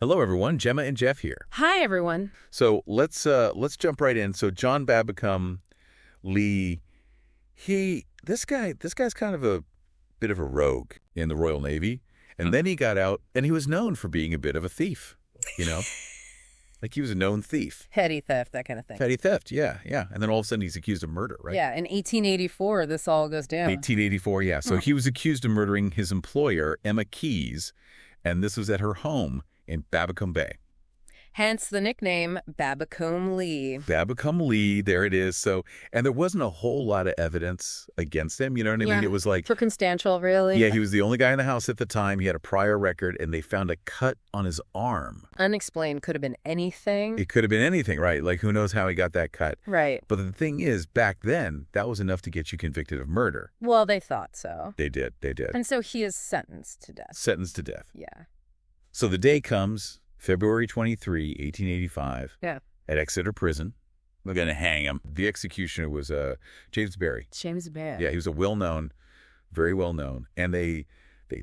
Hello, everyone. Gemma and Jeff here. Hi, everyone. So let's jump right in. So John Babbacoombe Lee, this guy's kind of a bit of a rogue in the Royal Navy, and then he got out, and he was known for being a bit of a thief. You know, like he was a known thief. Petty theft, that kind of thing. Petty theft, yeah. And then all of a sudden he's accused of murder, right? Yeah, in 1884, this all goes down. 1884, yeah. So he was accused of murdering his employer, Emma Keyes, and this was at her home in Babbacoombe Bay. Hence the nickname Babbacoombe Lee. Babbacoombe Lee, there it is. So, and there wasn't a whole lot of evidence against him. You know what I mean? It was like, Circumstantial, really. yeah, he was the only guy in the house at the time. He had a prior record, and they found a cut on his arm. Unexplained. Could have been anything. It could have been anything, right? Like, who knows how he got that cut? Right. But the thing is, back then, that was enough to get you convicted of murder. Well, they thought so. They did. And so he is sentenced to death. Sentenced to death. Yeah. So the day comes, February 23, 1885, Yeah. at Exeter Prison. They're going to hang him. The executioner was James Barry. James Barry. Yeah, he was very well known. And they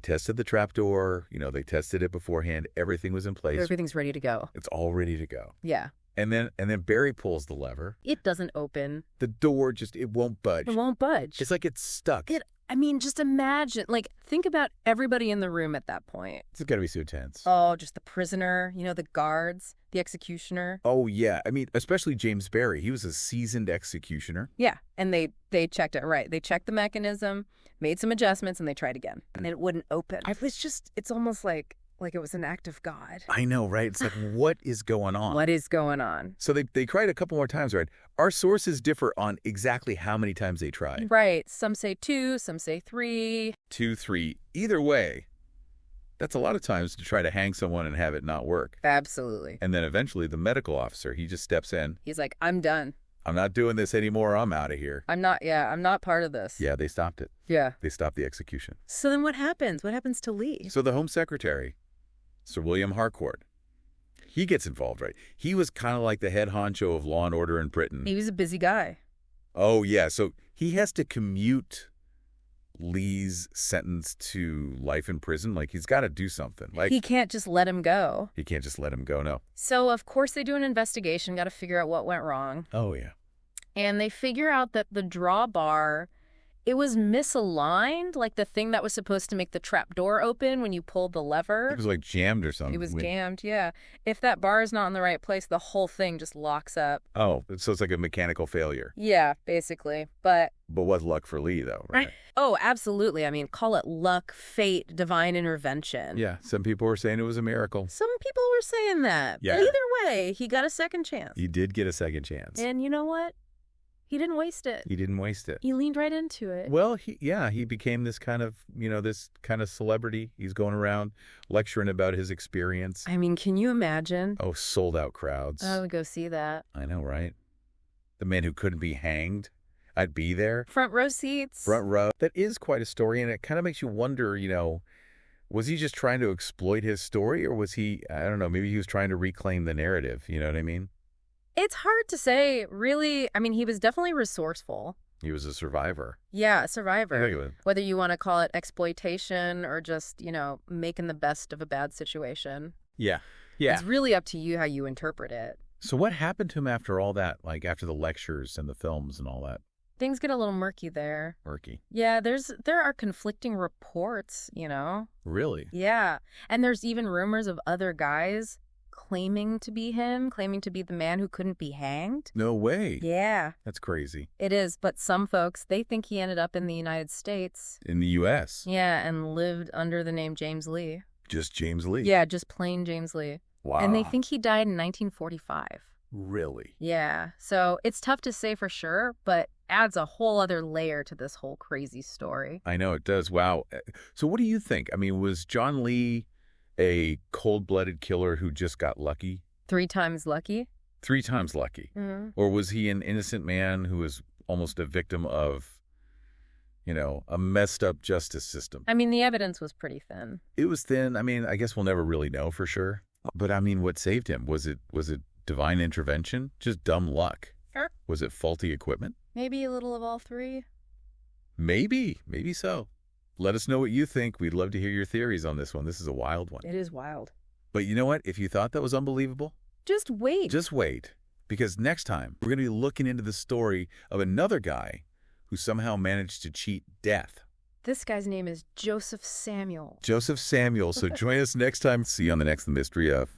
tested the trapdoor. You know, they tested it beforehand. Everything was in place. Everything's ready to go. It's all ready to go. Yeah. And then Barry pulls the lever. It doesn't open. The door it won't budge. It won't budge. It's like it's stuck. Just imagine, think about everybody in the room at that point. It's got to be so tense. Oh, just the prisoner, the guards, the executioner. Oh, yeah. I mean, especially James Barry. He was a seasoned executioner. Yeah, and they checked it, right. They checked the mechanism, made some adjustments, and they tried again. And it wouldn't open. It's almost like it was an act of God. I know, right? It's like, what is going on? What is going on? So they tried a couple more times, right? Our sources differ on exactly how many times they tried. Right. Some say 2, some say 3. 2, 3. Either way, that's a lot of times to try to hang someone and have it not work. Absolutely. And then eventually the medical officer, he just steps in. He's like, I'm done. I'm not doing this anymore. I'm out of here. I'm not part of this. Yeah, they stopped it. Yeah. They stopped the execution. So then what happens? What happens to Lee? So the Home Secretary, Sir William Harcourt, he gets involved, right? He was kind of like the head honcho of law and order in Britain. He was a busy guy. Oh, yeah. So he has to commute Lee's sentence to life in prison. Like, he's got to do something. Like, he can't just let him go. He can't just let him go, no. So, of course, they do an investigation, got to figure out what went wrong. Oh, yeah. And they figure out that the drawbar, it was misaligned, like the thing that was supposed to make the trap door open when you pulled the lever. It was like jammed or something. It was jammed, yeah. If that bar is not in the right place, the whole thing just locks up. Oh, so it's like a mechanical failure. Yeah, basically. But what luck for Lee, though, right? Oh, absolutely. I mean, call it luck, fate, divine intervention. Yeah, some people were saying it was a miracle. Some people were saying that. Yeah. But either way, he got a second chance. He did get a second chance. And you know what? He didn't waste it. He didn't waste it. He leaned right into it. Well, he became this kind of, celebrity. He's going around lecturing about his experience. I mean, can you imagine? Oh, sold out crowds. I would go see that. I know, right? The man who couldn't be hanged. I'd be there. Front row seats. Front row. That is quite a story, and it kind of makes you wonder, was he just trying to exploit his story, or was he, I don't know, maybe he was trying to reclaim the narrative, you know what I mean? It's hard to say, really. I mean, he was definitely resourceful. He was a survivor. Yeah, a survivor. Yeah. Whether you want to call it exploitation or just, making the best of a bad situation. Yeah. It's really up to you how you interpret it. So what happened to him after all that, like after the lectures and the films and all that? Things get a little murky there. Murky? Yeah, there are conflicting reports, Really? Yeah, and there's even rumors of other guys claiming to be him, claiming to be the man who couldn't be hanged. No way. Yeah. That's crazy. It is, but some folks, they think he ended up in the United States. In the U.S.? Yeah, and lived under the name James Lee. Just James Lee? Yeah, just plain James Lee. Wow. And they think he died in 1945. Really? Yeah, so it's tough to say for sure, but adds a whole other layer to this whole crazy story. I know, it does. Wow. So what do you think? I mean, was John Lee a cold-blooded killer who just got lucky? 3 times lucky? 3 times lucky. Mm-hmm. Or was he an innocent man who was almost a victim of, a messed up justice system? I mean, the evidence was pretty thin. It was thin. I mean, I guess we'll never really know for sure. But I mean, what saved him? Was it divine intervention? Just dumb luck? Sure. Was it faulty equipment? Maybe a little of all 3. Maybe so. Let us know what you think. We'd love to hear your theories on this one. This is a wild one. It is wild. But you know what? If you thought that was unbelievable, Just wait. just wait. Because next time, we're going to be looking into the story of another guy who somehow managed to cheat death. This guy's name is Joseph Samuel. Joseph Samuel. So join us next time. See you on the next The Mystery of...